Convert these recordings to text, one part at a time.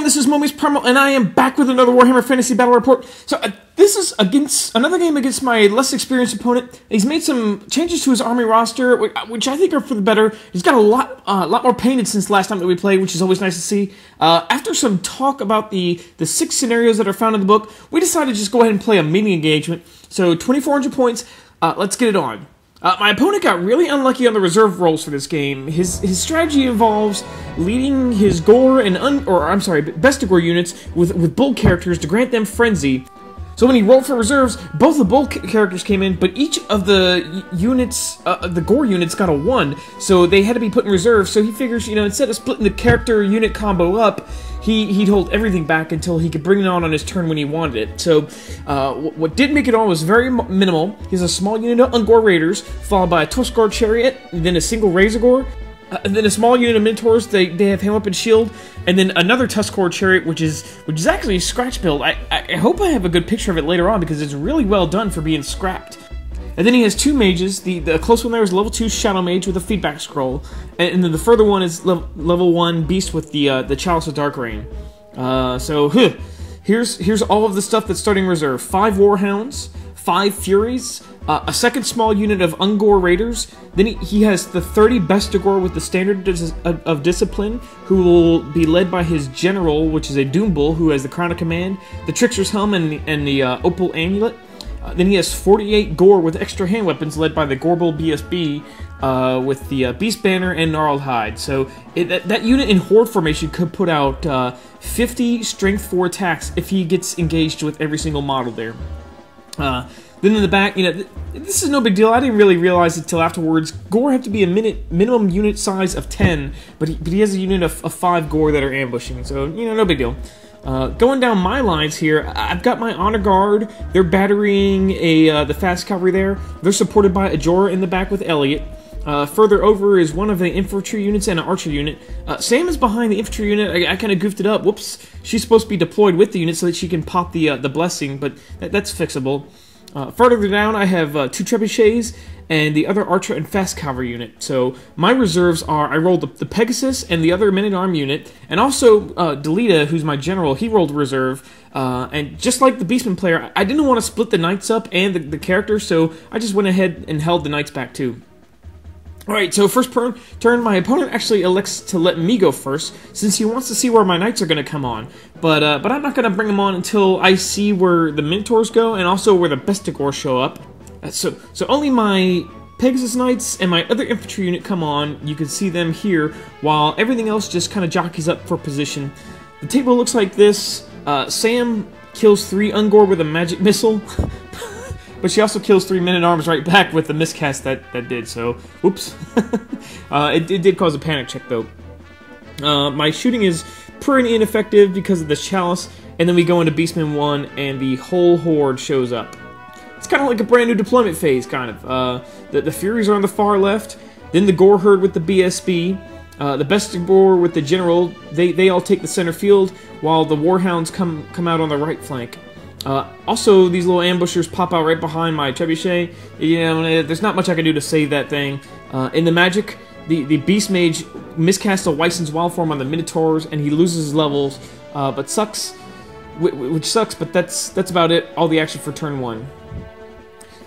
everyone, this is Mommy's Primal, and I am back with another Warhammer Fantasy Battle Report. So, this is against another game against my less experienced opponent. He's made some changes to his army roster, which I think are for the better. He's got a lot more painted since last time that we played, which is always nice to see. After some talk about the 6 scenarios that are found in the book, we decided to just go ahead and play a mini engagement. So, 2,400 points, let's get it on. My opponent got really unlucky on the reserve rolls for this game. His strategy involves leading his Gore and Bestigore units with Bull characters to grant them frenzy. So when he rolled for reserves, both the Bull characters came in, but each of the units, the Gore units, got a 1, so they had to be put in reserve. So he figures, you know, instead of splitting the character unit combo up, he'd hold everything back until he could bring it on his turn when he wanted it. So, what did make it on was very minimal. He has a small unit of Ungor Raiders, followed by a Tuskar Chariot, and then a single Razor Gore, and then a small unit of Minotaurs. They have Hammer Up and Shield, and then another Tuskar Chariot, which is actually a scratch build. I hope I have a good picture of it later on, because it's really well done for being scrapped. And then he has 2 mages. The close one there is level 2 Shadow Mage with a feedback scroll, and then the further one is level 1 Beast with the Chalice of Dark Rain. Here's all of the stuff that's starting reserve: 5 Warhounds, 5 Furies, a second small unit of Ungor Raiders. Then he has the 30 Bestigore with the Standard of Discipline, who will be led by his General, which is a Doom Bull, who has the Crown of Command, the Trickster's Helm, and the Opal Amulet. Then he has 48 Gore with extra hand weapons, led by the Gorebull BSB, with the Beast Banner and Gnarled Hide. So that unit in Horde formation could put out 50 Strength 4 attacks if he gets engaged with every single model there. Then in the back, you know, this is no big deal. I didn't really realize it till afterwards. Gore have to be a minimum unit size of 10, but he has a unit of 5 Gore that are ambushing, so, you know, no big deal. Going down my lines here, I've got my Honor Guard. They're battering the Fast Cavalry there. They're supported by Ajora in the back with Elliot. Further over is one of the infantry units and an archer unit. Sam is behind the infantry unit. I kind of goofed it up. Whoops. She's supposed to be deployed with the unit so that she can pop the blessing, but that's fixable. Further down, I have 2 trebuchets and the other archer and fast cavalry unit. So my reserves are, I rolled the Pegasus and the other men-at-arm unit, and also Delita, who's my general, he rolled reserve. And just like the Beastmen player, I didn't want to split the knights up and the characters, so I just went ahead and held the knights back too. Alright, so first turn, my opponent actually elects to let me go first, since he wants to see where my knights are going to come on. But I'm not going to bring them on until I see where the Minotaurs go, and also where the Bestigore show up. So only my Pegasus Knights and my other infantry unit come on. You can see them here, while everything else just kind of jockeys up for position. The table looks like this. Sam kills 3 Ungor with a magic missile. But she also kills 3 men-at-arms right back with the miscast that did, so, whoops. It did cause a panic check, though. My shooting is pretty ineffective because of the Chalice, and then we go into Beastmen 1, and the whole horde shows up. It's kind of like a brand new deployment phase, kind of. The Furies are on the far left, then the Gore Herd with the BSB, the Bestigore with the General, they all take the center field, while the Warhounds come out on the right flank. Also, these little ambushers pop out right behind my trebuchet. You know, there's not much I can do to save that thing. In the magic, the Beast Mage miscasts a Wyson's Wild Form on the Minotaurs, and he loses his levels, but sucks. Which sucks, but that's about it. All the action for turn 1.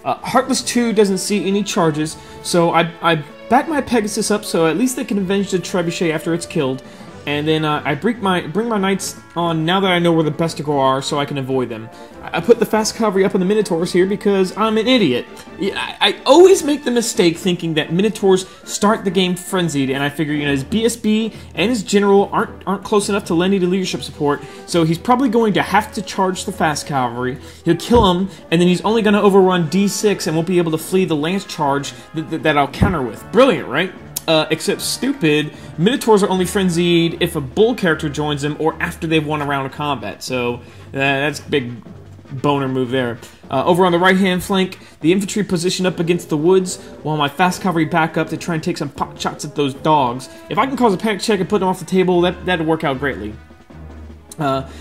Heartless 2 doesn't see any charges, so I back my Pegasus up so at least they can avenge the trebuchet after it's killed. And then I bring my knights on now that I know where the Bestigore are, so I can avoid them. I put the fast cavalry up on the Minotaurs here because I'm an idiot. I always make the mistake thinking that Minotaurs start the game frenzied, and I figure, you know, his BSB and his general aren't close enough to lend any leadership support, so he's probably going to have to charge the fast cavalry. He'll kill him, and then he's only going to overrun D6 and won't be able to flee the lance charge that I'll counter with. Brilliant, right? Except stupid, Minotaurs are only frenzied if a Bull character joins them or after they've won a round of combat, so that's a big boner move there. Over on the right-hand flank, the infantry position up against the woods, while my fast cavalry back up to try and take some pot shots at those dogs. If I can cause a panic check and put them off the table, that'd work out greatly.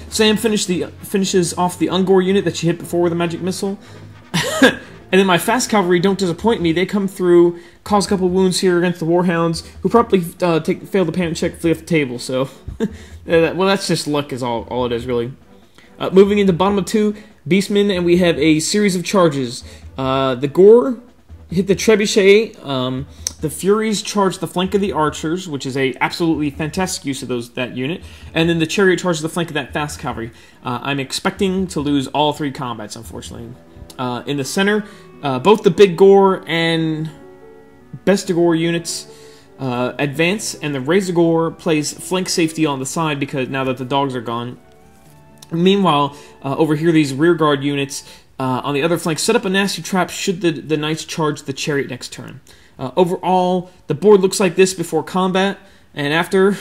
Sam finishes off the Ungor unit that she hit before with a magic missile. And then my fast cavalry don't disappoint me. They come through, cause a couple wounds here against the warhounds, who probably fail the panic check, flee off the table. So, well, that's just luck is all it is, really. Moving into bottom of 2, Beastmen, and we have a series of charges. The Gore hit the Trebuchet. The Furies charge the flank of the Archers, which is a absolutely fantastic use of that unit. And then the Chariot charges the flank of that fast cavalry. I'm expecting to lose all 3 combats, unfortunately. In the center, both the Big Gore and Best Gore units advance, and the Razor Gore plays flank safety on the side because now that the dogs are gone. Meanwhile, over here, these rearguard units on the other flank set up a nasty trap should the Knights charge the Chariot next turn. Overall, the board looks like this before combat, and after,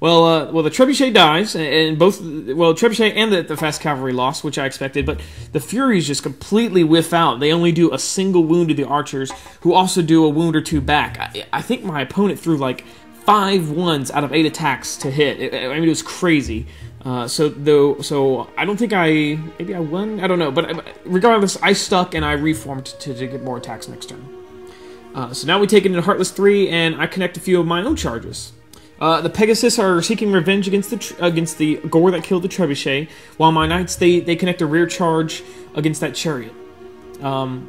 well, the Trebuchet dies, and Trebuchet and the fast cavalry lost, which I expected, but the Furies just completely whiff out. They only do a single wound to the Archers, who also do a wound or 2 back. I think my opponent threw like 5 ones out of 8 attacks to hit. I mean, it was crazy. So I don't think maybe I won? I don't know, but regardless, I stuck and I reformed to get more attacks next turn. So now we take it into Heartless 3, and I connect a few of my own charges. The Pegasus are seeking revenge against the Gore that killed the Trebuchet, while my Knights, they connect a rear charge against that Chariot. And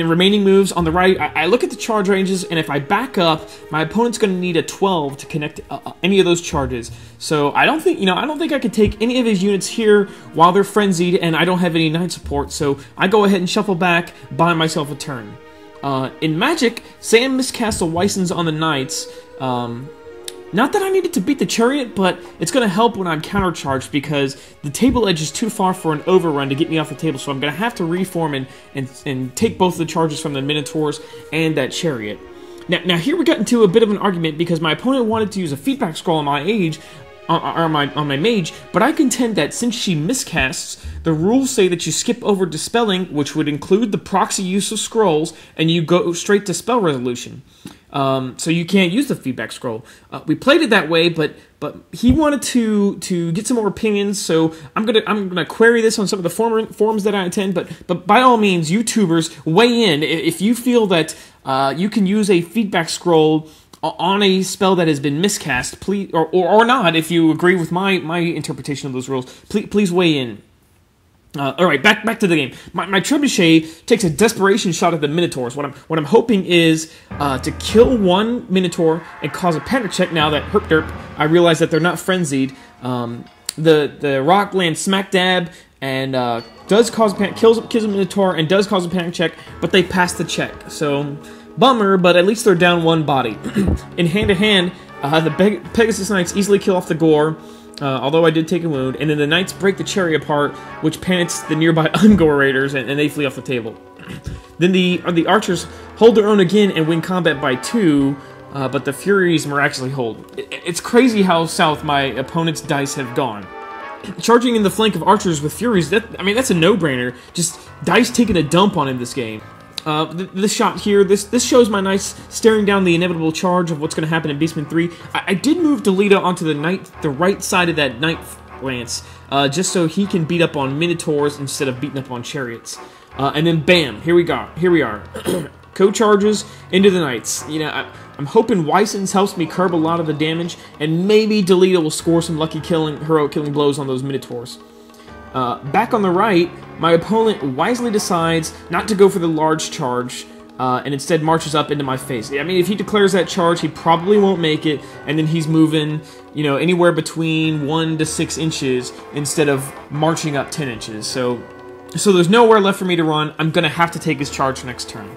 the remaining moves on the right, I look at the charge ranges, and if I back up, my opponent's going to need a 12 to connect any of those charges. So I don't think I could take any of his units here while they're frenzied, and I don't have any Knight support. So I go ahead and shuffle back, buy myself a turn. In Magic, Sam miscast the Weissens on the Knights. Not that I needed to beat the Chariot, but it's going to help when I'm countercharged because the table edge is too far for an overrun to get me off the table, so I'm going to have to reform and take both the charges from the Minotaurs and that Chariot. Now here we got into a bit of an argument because my opponent wanted to use a feedback scroll on my mage, but I contend that since she miscasts, the rules say that you skip over Dispelling, which would include the proxy use of scrolls, and you go straight to Spell Resolution. So you can't use the feedback scroll. We played it that way, but he wanted to get some more opinions, so I'm gonna query this on some of the forums that I attend. But by all means, YouTubers, weigh in if you feel that you can use a feedback scroll on a spell that has been miscast, please, or not. If you agree with my interpretation of those rules, please weigh in. All right, back to the game. My Trebuchet takes a desperation shot at the Minotaurs. What I'm hoping is to kill one Minotaur and cause a panic check. Now that herp derp, I realize that they're not frenzied. The rock lands smack dab and does cause a panic, kills a Minotaur and does cause a panic check, but they pass the check. So bummer, but at least they're down one body. In hand to hand, the Pegasus Knights easily kill off the Gore. Although I did take a wound, and then the Knights break the Chariot apart, which panics the nearby Ungore Raiders, and they flee off the table. Then the Archers hold their own again and win combat by 2, but the Furies miraculously hold. It's crazy how south my opponent's dice have gone. Charging in the flank of Archers with Furies, that's a no-brainer. Just dice taking a dump on him this game. This shot here, this shows my Knights staring down the inevitable charge of what's going to happen in Beastmen 3. I did move Delita onto the right side of that Knight lance, just so he can beat up on Minotaurs instead of beating up on Chariots. And then bam, here we are. Co-charges into the Knights. I'm hoping Weissens helps me curb a lot of the damage, and maybe Delita will score some lucky heroic killing blows on those Minotaurs. Back on the right, my opponent wisely decides not to go for the large charge, and instead marches up into my face. I mean, if he declares that charge, he probably won't make it, and then he's moving, anywhere between 1 to 6 inches instead of marching up 10 inches. So there's nowhere left for me to run. I'm gonna have to take his charge next turn.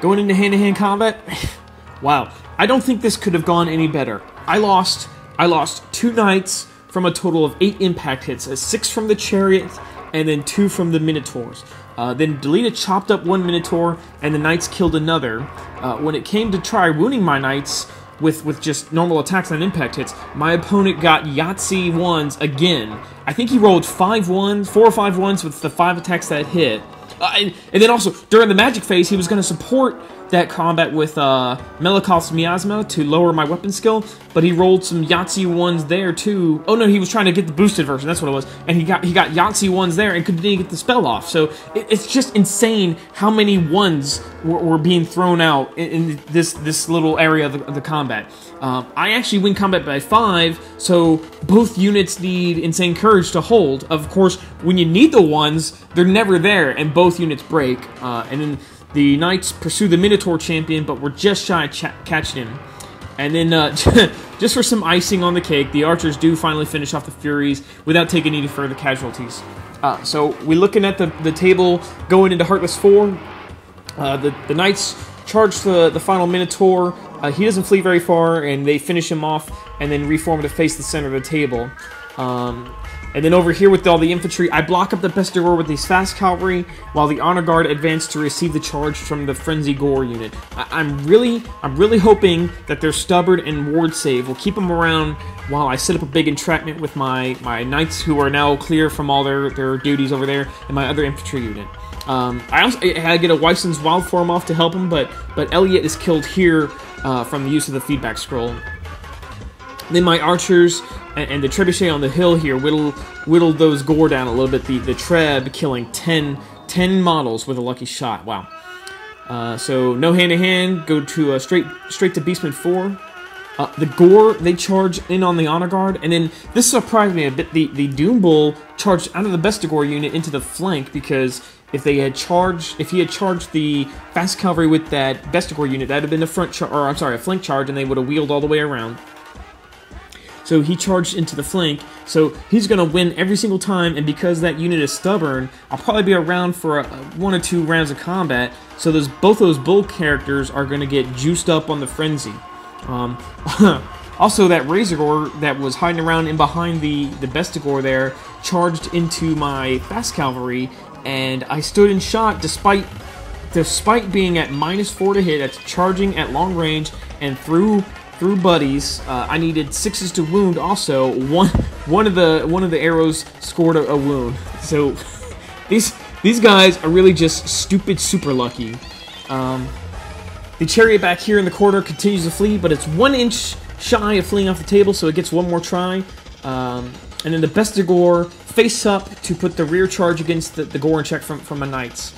Going into hand-to-hand combat, wow, I don't think this could have gone any better. I lost 2 Knights from a total of 8 impact hits, 6 from the Chariot, and then 2 from the Minotaurs. Then Delita chopped up 1 Minotaur, and the Knights killed another. When it came to try wounding my Knights with just normal attacks and impact hits, my opponent got Yahtzee 1s again. I think he rolled 4 or 5 1s with the 5 attacks that hit. And then also, during the magic phase, he was going to support that combat with Melikov's Miasma to lower my weapon skill, but he rolled some Yahtzee ones there too. Oh no, he was trying to get the boosted version, that's what it was. And he got Yahtzee ones there and couldn't get the spell off. So it's just insane how many ones were being thrown out in this little area of the combat. I actually win combat by 5, so both units need insane courage to hold. Of course, when you need the ones, they're never there, and both units break. And then the Knights pursue the Minotaur champion, but we're just shy of catching him. And then, just for some icing on the cake, the archers do finally finish off the Furies without taking any further casualties. So we're looking at the table going into Heartless 4. The Knights charge the final Minotaur. He doesn't flee very far, and they finish him off and then reform to face the center of the table. And then over here with all the infantry, I block up the Bestigor with these fast cavalry, while the Honor Guard advance to receive the charge from the Frenzy Gore unit. I'm really hoping that their stubborn and ward save will keep them around while I set up a big entrapment with my Knights, who are now clear from all their duties over there, and my other infantry unit. I had to get a Weisson's Wild Form off to help him, but Elliot is killed here from the use of the feedback scroll. Then my archers and the trebuchet on the hill here whittled those gore down a little bit. The treb killing 10 models with a lucky shot. Wow. So no hand-to-hand. Go to straight to Beastmen 4. The Gore, they charge in on the Honor Guard, and then this surprised me a bit. The Doom Bull charged out of the Bestigor unit into the flank, because if he had charged the fast cavalry with that Bestigor unit, that'd have been a flank charge, and they would have wheeled all the way around. So he charged into the flank, so he's going to win every single time, and because that unit is stubborn, I'll probably be around for 1 or 2 rounds of combat, so both those bull characters are going to get juiced up on the frenzy. Also, that Razor Gore that was hiding around in behind the Bestigor there charged into my fast cavalry, and I stood in shot despite being at -4 to hit. That's charging at long range and through buddies. I needed 6s to wound. Also, one of the arrows scored a wound. So these guys are really just stupid, super lucky. The chariot back here in the corner continues to flee, but it's 1 inch shy of fleeing off the table, so it gets one more try. And then the Bestigor face up to put the rear charge against the Gore in check from my Knights.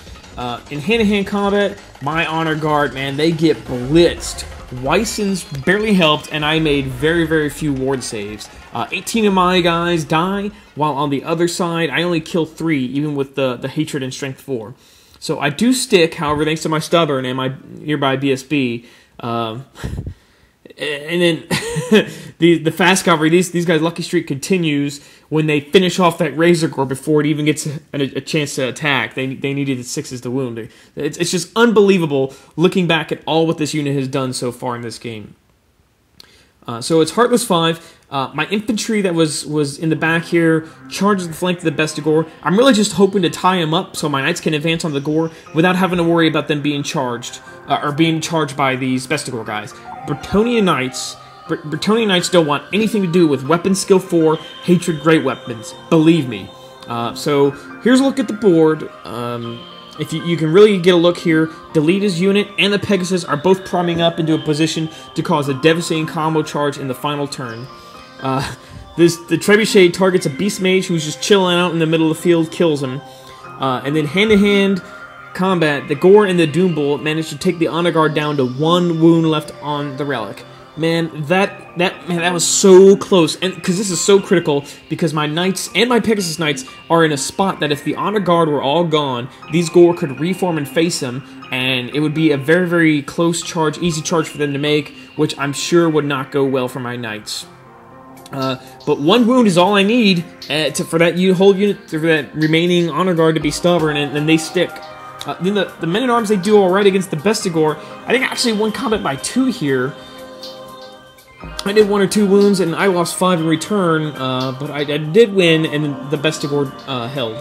In hand-to-hand combat, my Honor Guard, man, they get blitzed. Weisson's barely helped, and I made very, very few ward saves. 18 of my guys die, while on the other side, I only kill 3, even with the Hatred and Strength 4. So I do stick, however, thanks to my stubborn and my nearby BSB. And then the fast cavalry, these guys' lucky streak continues when they finish off that Razor Gore before it even gets a chance to attack. They needed the 6s to wound. It's just unbelievable looking back at all what this unit has done so far in this game. So it's Heartless 5. My infantry that was in the back here charges the flank of the Bestigor. I'm really just hoping to tie him up so my Knights can advance on the Gore without having to worry about them being charged, or being charged by these Bestigor guys. Bretonnian Knights don't want anything to do with weapon skill 4, hatred great weapons. Believe me. So here's a look at the board. If you can really get a look here, Delita's unit and the Pegasus are both priming up into a position to cause a devastating combo charge in the final turn. The Trebuchet targets a Beast Mage who's just chilling out in the middle of the field, kills him. And then hand-to-hand combat, the Gore and the Doom Bull managed to take the Honor Guard down to 1 wound left on the Relic. Man, that was so close, and because this is so critical, because my Knights and my Pegasus Knights are in a spot that if the Honor Guard were all gone, these Gore could reform and face them, and it would be a very, very close charge, easy charge for them to make, which I'm sure would not go well for my Knights. But 1 wound is all I need for that whole unit, for that remaining Honor Guard to be stubborn, and they stick. Then the Men-at-Arms, they do alright against the Bestigor. I think I actually won combat by 2 here. I did 1 or 2 wounds, and I lost 5 in return, but I did win, and the Bestigor held.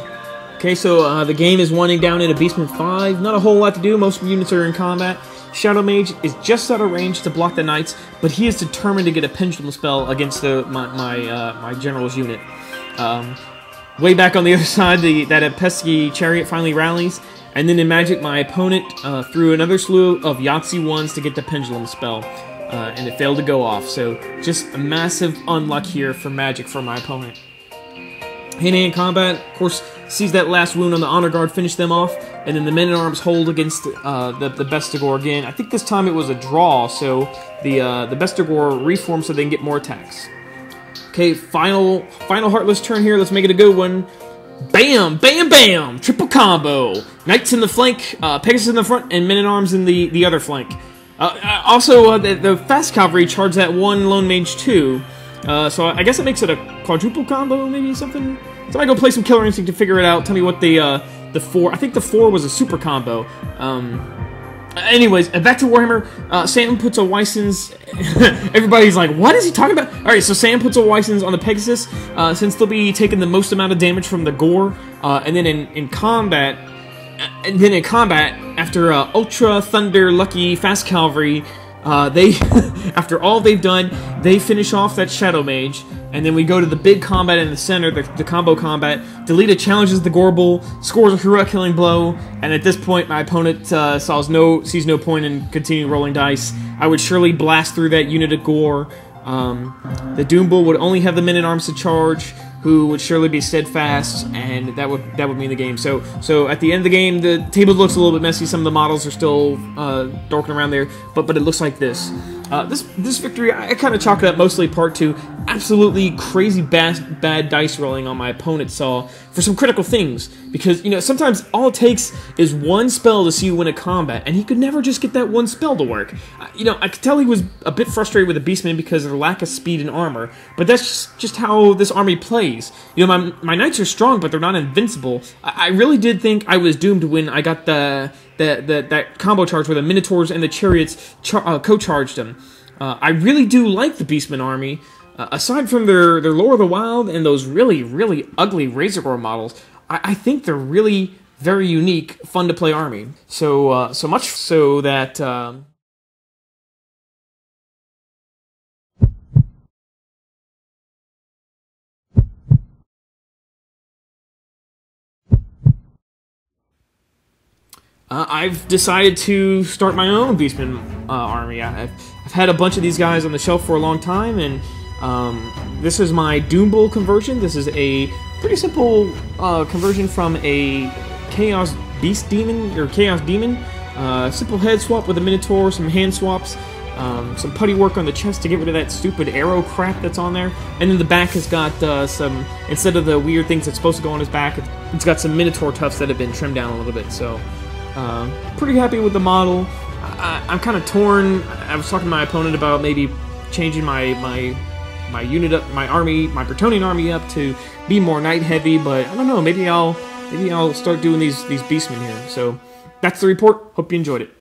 Okay, so the game is winding down into Beastmen 5. Not a whole lot to do. Most units are in combat. Shadow Mage is just out of range to block the Knights, but he is determined to get a Pendulum spell against my General's unit. way back on the other side, that pesky chariot finally rallies. And then in Magic, my opponent threw another slew of Yahtzee ones to get the pendulum spell. And it failed to go off. So just a massive unluck here for Magic for my opponent. Hand-to-hand combat, of course, sees that last wound on the Honor Guard finish them off. And then the Men-at-Arms hold against the Bestigor again. I think this time it was a draw, so the Bestigor reforms so they can get more attacks. Okay, final Heartless turn here. Let's make it a good one. Bam! Bam! Bam! Triple combo. Knights in the flank, Pegasus in the front, and Men-at-Arms in the other flank. Also, the Fast Cavalry charged that one Lone Mage too. So I guess it makes it a quadruple combo, maybe something. Somebody go play some Killer Instinct to figure it out. Tell me what the 4. I think the 4 was a super combo. Anyways, back to Warhammer. Sam puts a Weissens. Everybody's like, what is he talking about? All right, so Sam puts a Weissens on the Pegasus since they'll be taking the most amount of damage from the gore, and then in combat. And then in combat, after Ultra Thunder Lucky Fast Cavalry, they after all they've done, they finish off that Shadow Mage, and then we go to the big combat in the center, the combo combat. Delita challenges the Gorbel, scores a heroic killing blow, and at this point, my opponent sees no point in continuing rolling dice. I would surely blast through that unit of gore. The Doom Bull would only have the Men-at-Arms to charge, who would surely be steadfast, and that would mean the game. So at the end of the game, the table looks a little bit messy. Some of the models are still dorking around there, but it looks like this. This victory, I kind of chalk it up mostly part to absolutely crazy bad dice rolling on my opponent's saw for some critical things. Because, you know, sometimes all it takes is one spell to see you win a combat, and he could never just get that one spell to work. You know, I could tell he was a bit frustrated with the Beastmen because of their lack of speed and armor, but that's just how this army plays. You know, my knights are strong, but they're not invincible. I really did think I was doomed when I got that combo charge where the Minotaurs and the Chariots co-charged them. I really do like the Beastmen army. Aside from their Lore of the Wild and those really, really ugly Razorgore models, I think they're really very unique, fun to play army. So much so that I've decided to start my own Beastmen army. I've had a bunch of these guys on the shelf for a long time, and this is my Doom Bull conversion. This is a pretty simple conversion from a Chaos Beast Demon, or Chaos Demon. Simple head swap with a Minotaur, some hand swaps, some putty work on the chest to get rid of that stupid arrow crap that's on there. And then the back has got some, instead of the weird things that's supposed to go on his back, it's got some Minotaur tufts that have been trimmed down a little bit. So pretty happy with the model. I'm kind of torn. I was talking to my opponent about maybe changing my unit up, my Bretonnian army up to be more knight heavy, but I don't know. Maybe I'll start doing these Beastmen here. So that's the report. Hope you enjoyed it.